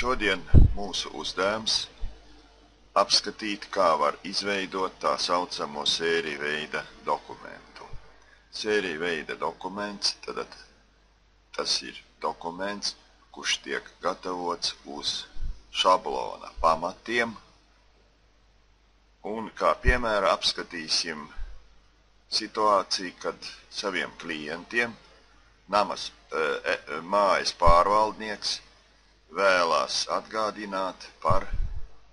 Šodien mūsu uzdevums apskatīt, kā var izveidot tā saucamo sēriju veida dokumentu. Sēriju veida dokuments, tad tas ir dokuments, kurš tiek gatavots uz šablona pamatiem, un kā piemēra apskatīsim situāciju, kad saviem klientiem mājas pārvaldnieks vēlās atgādināt par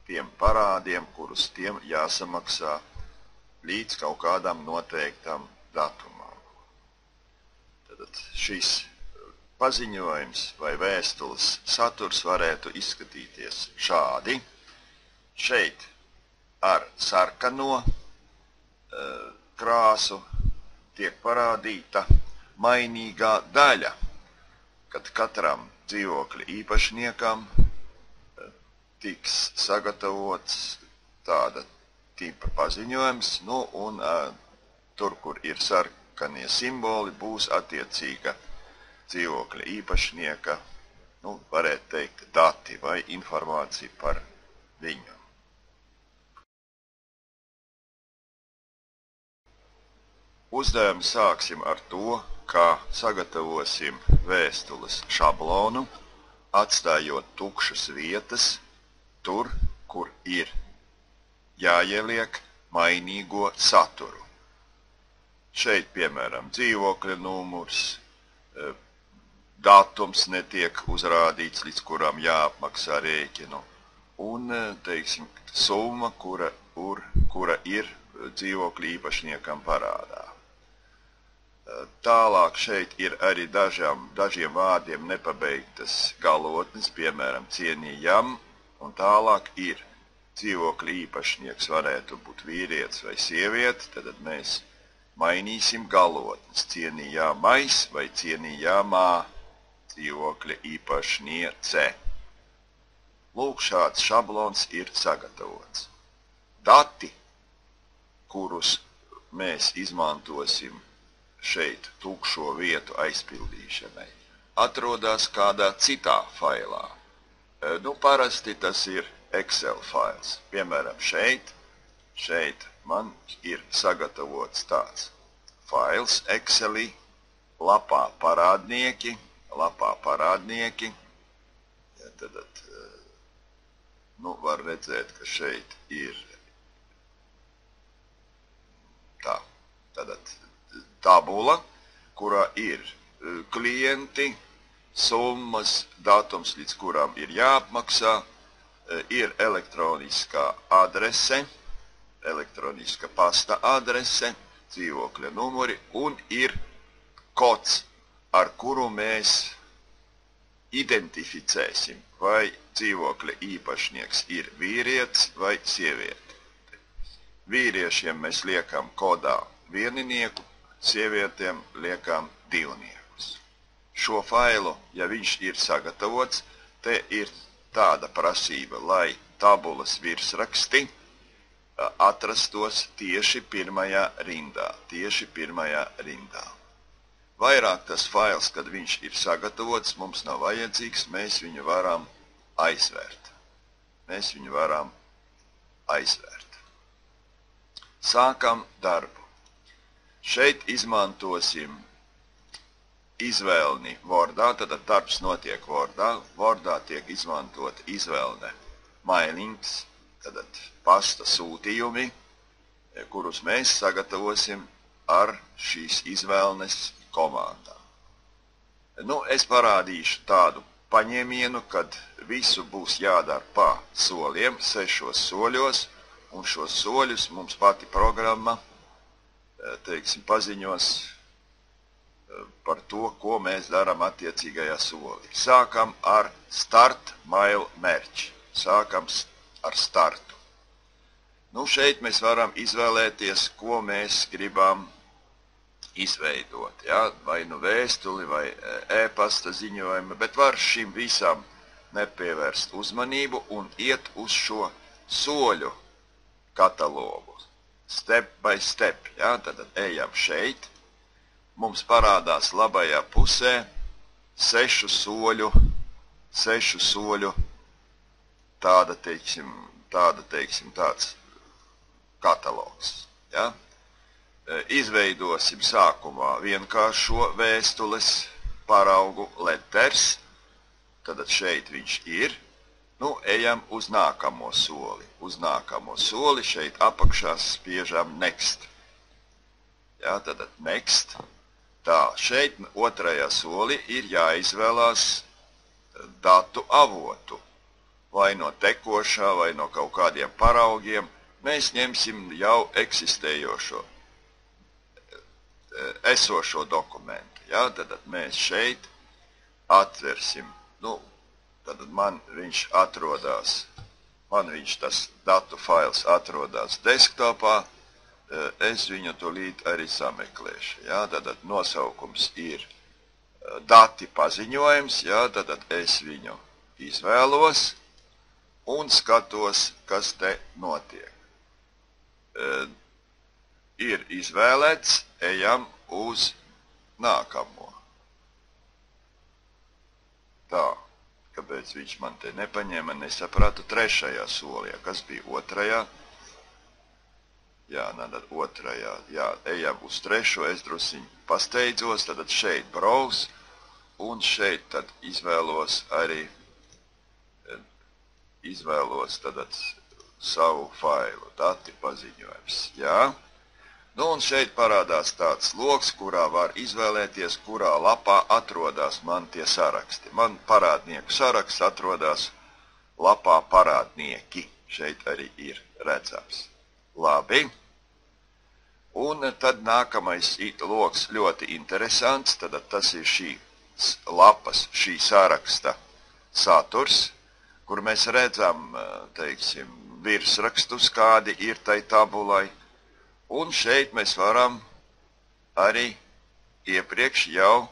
tiem parādiem, kurus tiem jāsamaksā līdz kaut kādam noteiktam datumam. Tad šis paziņojums vai vēstules saturs varētu izskatīties šādi. Šeit ar sarkano krāsu tiek parādīta mainīgā daļa, kad katram dzīvokļa īpašniekam tiks sagatavots tāda tipa paziņojums, un tur, kur ir sarkanie simboli, būs attiecīga dzīvokļa īpašnieka, varētu teikt, dati vai informācija par viņu. Uzdevumu sāksim ar to, kā sagatavosim vēstules šablonu, atstājot tukšas vietas tur, kur ir jāieliek mainīgo saturu. Šeit, piemēram, dzīvokļa numurs, datums netiek uzrādīts, līdz kuram jāapmaksā rēķinu, un, teiksim, summa, kura ir dzīvokļa īpašniekam parādā. Tālāk šeit ir arī dažiem vārdiem nepabeigtas galotnes, piemēram, cienījam, un tālāk ir dzīvokļa īpašnieks, varētu būt vīrietis vai sieviete, tad mēs mainīsim galotnes, cienījamais vai cienījamā dzīvokļa īpašniece. Lūk, šāds šablons ir sagatavots. Dati, kurus mēs izmantosim šeit tukšo vietu aizpildīšanai, atrodas kādā citā failā. Parasti tas ir Excel fails. Piemēram, šeit man ir sagatavots tāds fails Excelī, lapā parādnieki. Tad, var redzēt, ka šeit ir tā, tabula, kurā ir klienti, summas, datums, līdz kurām ir jāapmaksā, ir elektroniskā adrese, elektroniska pasta adrese, dzīvokļa numuri un ir kods, ar kuru mēs identificēsim, vai dzīvokļa īpašnieks ir vīrietis vai sieviete. Vīriešiem mēs liekam kodā vieninieku, sievietēm liekam divniekus. Šo failu, ja viņš ir sagatavots, te ir tāda prasība, lai tabulas virsraksti atrastos tieši pirmajā rindā. Vairāk tas fails, kad viņš ir sagatavots, mums nav vajadzīgs, mēs viņu varam aizvērt. Sākam darbu. Šeit izmantosim izvēlni Wordā, tad darbs notiek Wordā. Wordā tiek izmantot izvēlne mailings, tad pasta sūtījumi, kurus mēs sagatavosim ar šīs izvēlnes komandā. Es parādīšu tādu paņēmienu, kad visu būs jādara pa soliem, 6 soļos, un šos soļus mums pati programma paziņos par to, ko mēs darām attiecīgajā solī. Sākam ar start mail merge. Sākam ar startu. Šeit mēs varam izvēlēties, ko mēs gribam izveidot. Vai vēstuli, vai e-pasta ziņojumi, bet var šim visam nepievērst uzmanību un iet uz šo soļu katalogu. Step by step, tad ejam šeit. Mums parādās labajā pusē 6 soļu tāds katalogs. Ja? Izveidosim sākumā vienkāršo vēstules paraugu letters, tad šeit viņš ir. Nu, ejam uz nākamo soli. Uz nākamo soli šeit apakšā spiežam next. Ja, tad next. Tā, šeit otrajā soli ir jāizvēlās datu avotu. Vai no tekošā, vai no kaut kādiem paraugiem. Mēs ņemsim jau esošo dokumentu. Ja? Tad mēs šeit atversim. Nu, tad man viņš tas datu fails atrodas desktopā. Es viņu tūlīt arī sameklēšu. Ja? Tad nosaukums ir dati paziņojums. Ja? Tad es viņu izvēlos un skatos, kas te notiek. Ir izvēlēts, ejam uz nākamo. Tā, kāpēc viņš man te nepaņēma, nesapratu trešajā solī, kas bija otrajā. Jā, tad otrajā, jā, ejam uz trešo, es drusiņu pasteidzos, tad šeit browse, un šeit tad izvēlos tad savu failu, dati paziņojums, jā. Nu, un šeit parādās tāds loks, kurā var izvēlēties, kurā lapā atrodas man tie saraksti. Man parādnieku saraksts atrodas lapā parādnieki. Šeit arī ir redzams. Labi. Un tad nākamais loks ļoti interesants. Tad tas ir šīs lapas, šī saraksta saturs, kur mēs redzam, teiksim, virsrakstus, kādi ir tai tabulai. Un šeit mēs varam arī iepriekš jau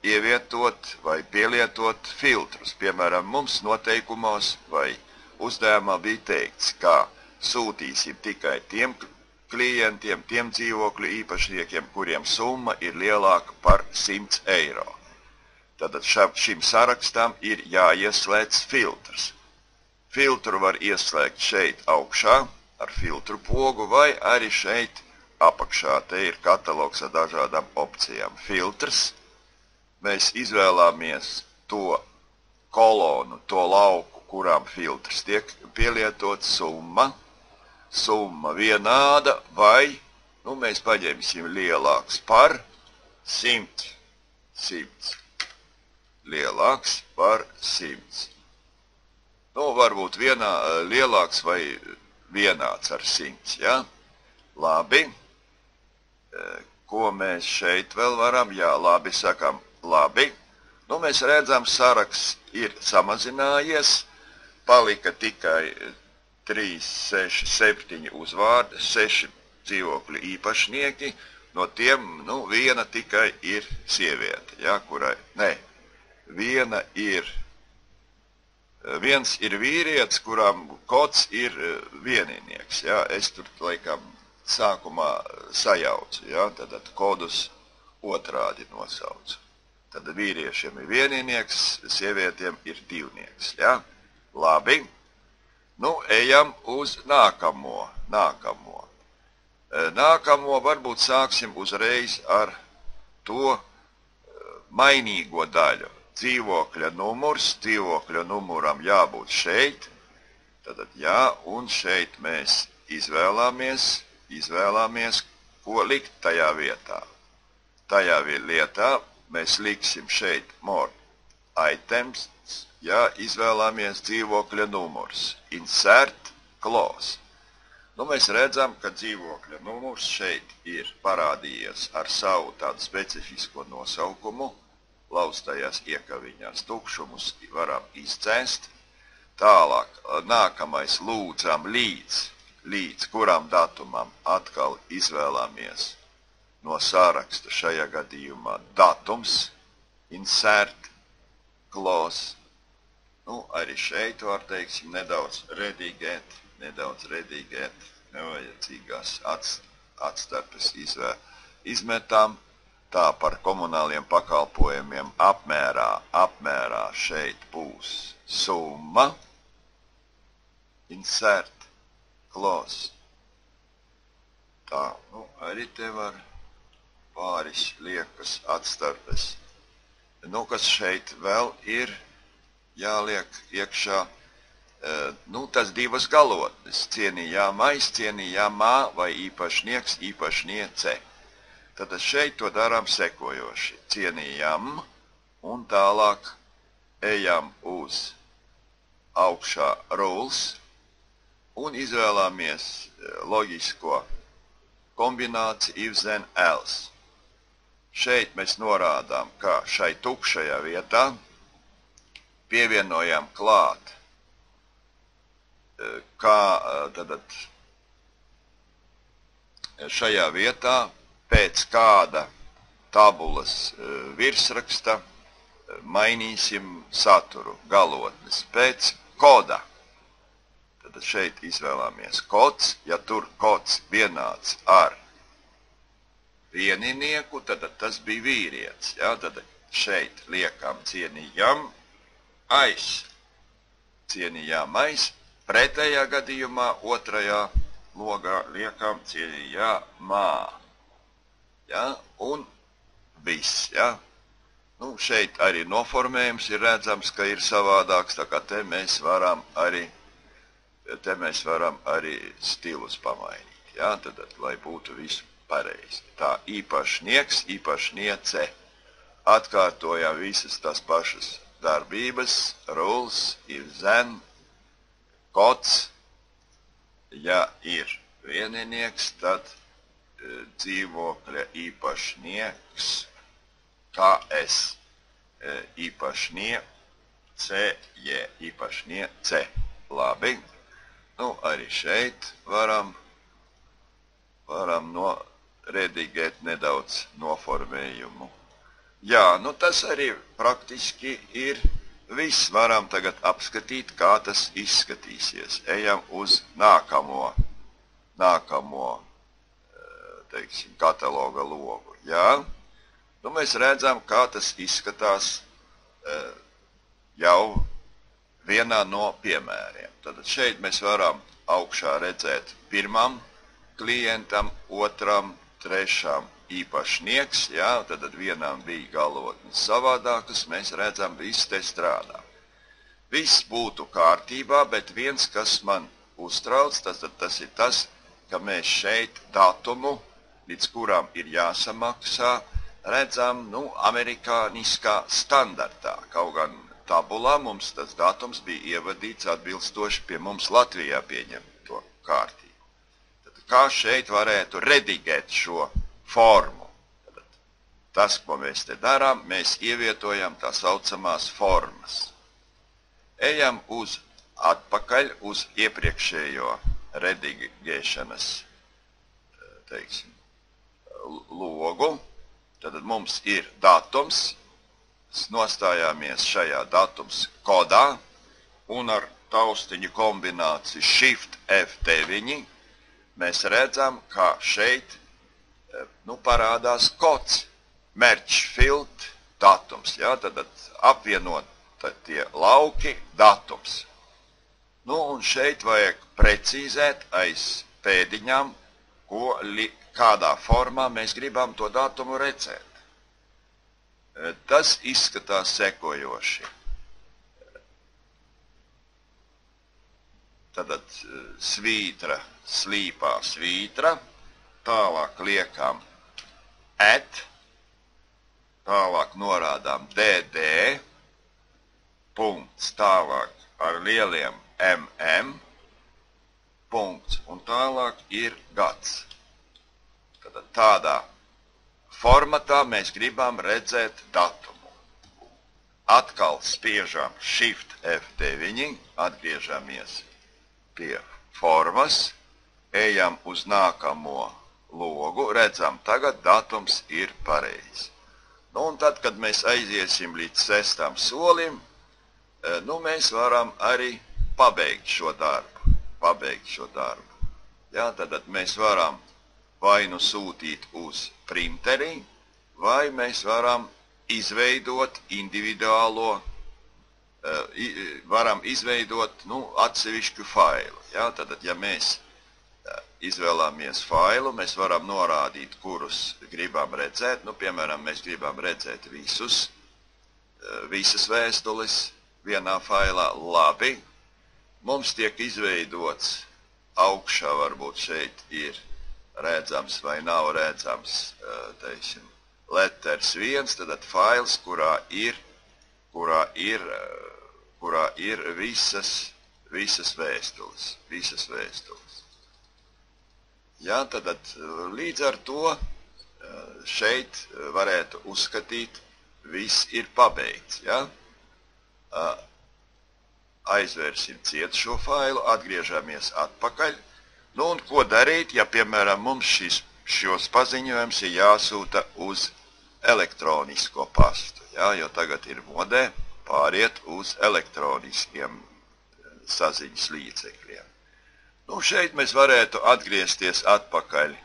ievietot vai pielietot filtrus. Piemēram, mums noteikumos vai uzdevumā bija teikts, ka sūtīsim tikai tiem klientiem, tiem dzīvokļu īpašniekiem, kuriem summa ir lielāka par 100 eiro. Tad šim sarakstam ir jāieslēdz filtrs. Filtru var ieslēgt šeit augšā ar filtru pogu vai arī šeit apakšā. Te ir katalogs ar dažādām opcijām. Filtrs. Mēs izvēlāmies to kolonu, to lauku, kurām filtrs tiek pielietot summa. Summa vienāda vai, nu, mēs paņemsim lielāks par 100. 100. Lielāks par 100. Nu, varbūt lielāks vai vienāds ar 100, ja? Labi. Ko mēs šeit vēl varam? Jā, labi, sakam, labi. Nu, mēs redzam, saraksts ir samazinājies. Palika tikai 3, 6, 7 uzvārdi, 6 dzīvokļu īpašnieki. No tiem, nu, viena tikai ir sieviete, ja, kurai, ne, viens ir vīrietis, kurām kods ir vieninieks, ja, es tur, laikam, sākumā sajaucu, ja, tad kodus otrādi nosaucu. Tad vīriešiem ir vieninieks, sievietiem ir divnieks, ja, labi. Nu, ejam uz nākamo. Nākamo varbūt sāksim uzreiz ar to mainīgo daļu. Dzīvokļa numurs, dzīvokļa numuram jābūt šeit. Tad, jā, un šeit mēs izvēlāmies, ko likt tajā vietā. Tajā vietā mēs liksim šeit more items, ja izvēlāmies dzīvokļa numurs. Insert, close. Nu, mēs redzam, ka dzīvokļa numurs šeit ir parādījies ar savu tādu specifisko nosaukumu. Laustajās iekaviņās tukšumus varam izcēst. Tālāk, nākamais lūdzam līdz kuram datumam atkal izvēlāmies no sāraksta šajā gadījumā datums, insert, close. Nu, arī šeit var, teiksim, nedaudz redigēt, nevajadzīgās atstarpes izmetām. Tā par komunāliem pakalpojumiem apmērā šeit būs summa. insert, close. Tā, nu, arī te var pāris liekas atstarpes. Nu, kas šeit vēl ir jāliek iekšā, nu, tas divas galotnes, cienījamais, cienījamā vai īpašnieks, īpašniece. Tad šeit to darām sekojoši. Cienījam un tālāk ejam uz augšā rules un izvēlamies loģisko kombināciju if then else. Šeit mēs norādām, ka šai tukšajā vietā pievienojam klāt, kā tad šajā vietā pēc kāda tabulas virsraksta mainīsim saturu, galotnes, pēc koda. Tad šeit izvēlamies kods, ja tur kods vienāds ar vieninieku, tad tas bija vīrietis. Ja? Tad šeit liekam cienījam aiz, cienījamais, pretējā gadījumā otrajā logā liekam cienījamā. Ja? Un viss. Ja? Nu, šeit arī noformējums ir redzams, ka ir savādāks, tā kā te mēs varam arī stilus pamainīt, ja? Tad, lai būtu visu pareizi. Tā īpašnieks, īpašniece. Atkārtojam visas tās pašas darbības, rules, if then, kods. Ja ir vieninieks, tad dzīvokļa īpašnieks, KS, īpašniece, īpašniece. Labi. Nu, arī šeit varam redigēt nedaudz noformējumu. Jā, nu tas arī praktiski ir viss. Varam tagad apskatīt, kā tas izskatīsies. Ejam uz nākamo, teiksim, kataloga logu. Jā, nu mēs redzam, kā tas izskatās jau vienā no piemēriem. Tad šeit mēs varam augšā redzēt pirmam klientam, otram, trešam īpašnieks, jā, tad vienam bija galotnes savādākas, mēs redzam, viss te strādā. Viss būtu kārtībā, bet viens, kas man uztrauc, tas ir tas, ka mēs šeit datumu, līdz kuram ir jāsamaksā, redzam, nu, amerikāniskā standartā. Kaut gan tabulā mums tas datums bija ievadīts atbilstoši pie mums Latvijā pieņemto kārtību. Kā šeit varētu redigēt šo formu? Tas, ko mēs te darām, mēs ievietojam tā saucamās formas. Ejam atpakaļ uz iepriekšējo redigēšanas, teiksim, logu. Tad mums ir datums, nostājāmies šajā datums kodā un ar taustiņu kombināciju Shift F9 mēs redzam, ka šeit parādās kods, merge field, datums. Ja? Tad apvienot tie lauki, datums. Nu, un šeit vajag precīzēt aiz pēdiņām, kādā formā mēs gribam to datumu redzēt. Tas izskatās sekojoši. Tad svītra, slīpā svītra, tālāk liekam at, tālāk norādām DD, punkts, tālāk ar lieliem MM, punkts, un tālāk ir gads. Tad tādā formatā mēs gribam redzēt datumu. Atkal spiežam Shift F9, atgriežamies pie formas, ejam uz nākamo logu, redzam, tagad datums ir pareizs. Nu, un tad, kad mēs aiziesim līdz 6. solim, nu, mēs varam arī pabeigt šo darbu. Jā, tad mēs varam vai nu sūtīt uz printeri, vai mēs varam izveidot individuālo varam izveidot atsevišķu failu. Ja? Tad, ja mēs izvēlamies failu, mēs varam norādīt, kurus gribam redzēt. Piemēram, mēs gribam redzēt visas vēstules vienā failā. Labi, mums tiek izveidots augšā, varbūt šeit ir redzams vai nav redzams, teiksim, letters 1, tad fails, kurā ir visas vēstules. Ja, tad līdz ar to šeit varētu uzskatīt, viss ir pabeigts. Ja? Aizvērsim ciet šo failu, atgriežamies atpakaļ. Un ko darīt, ja, piemēram, mums šos paziņojums ir jāsūta uz elektronisko pastu, ja? Jo tagad ir modē pāriet uz elektroniskiem saziņas līdzekļiem. Šeit mēs varētu atgriezties atpakaļ.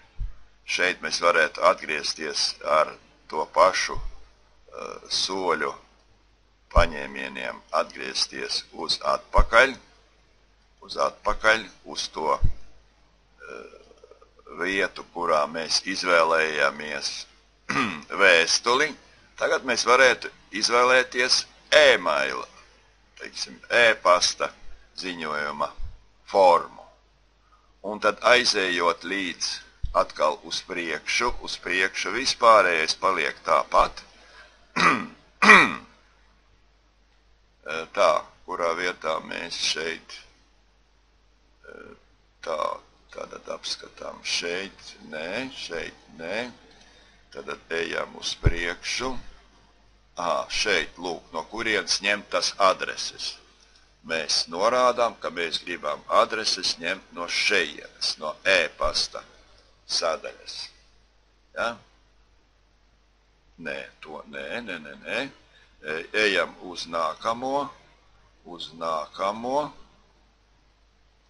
Šeit mēs varētu atgriezties ar to pašu soļu paņēmieniem, atgriezties uz atpakaļ, uz to vietu, kurā mēs izvēlējāmies vēstuli. Tagad mēs varētu izvēlēties e-mail, teiksim, e-pasta ziņojuma formu. Un tad aizējot līdz atkal uz priekšu, vispārējais paliek tāpat. Tā, kurā vietā mēs šeit tātad apskatām šeit, nē, tad ejam uz priekšu. Šeit, lūk, no kurienes ņemt tas adreses. Mēs norādām, ka mēs gribam adreses ņemt no šejienes, no e-pasta sadaļas. Ja? Nē. Ejam uz nākamo.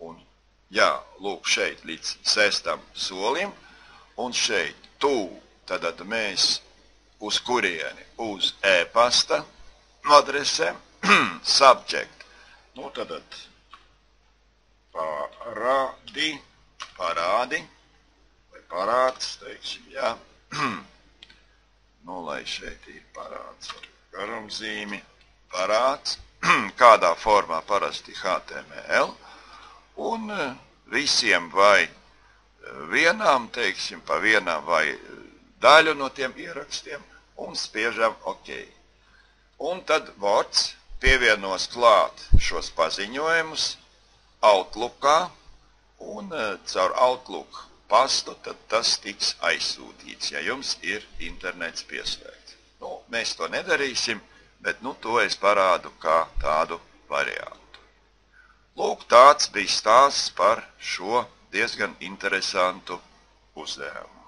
Un, jā, lūk, šeit līdz 6. solim. Un šeit tad mēs uz kurieni? Uz e-pasta adresēm. Subject. Tad parādi, vai parāds, teiksim, jā. Lai šeit ir parāds ar garumzīmi, parāds, kādā formā parasti HTML, un visiem vai vienām, teiksim, pa vienām vai daļu no tiem ierakstiem, un spiežam OK. Un tad Words pievienos klāt šos paziņojumus Outlookā, un caur Outlook pastu tad tas tiks aizsūtīts, ja jums ir internets pieslēgts. Mēs to nedarīsim, bet to es parādu kā tādu variantu. Lūk, tāds bija stāsts par šo diezgan interesantu uzdevumu.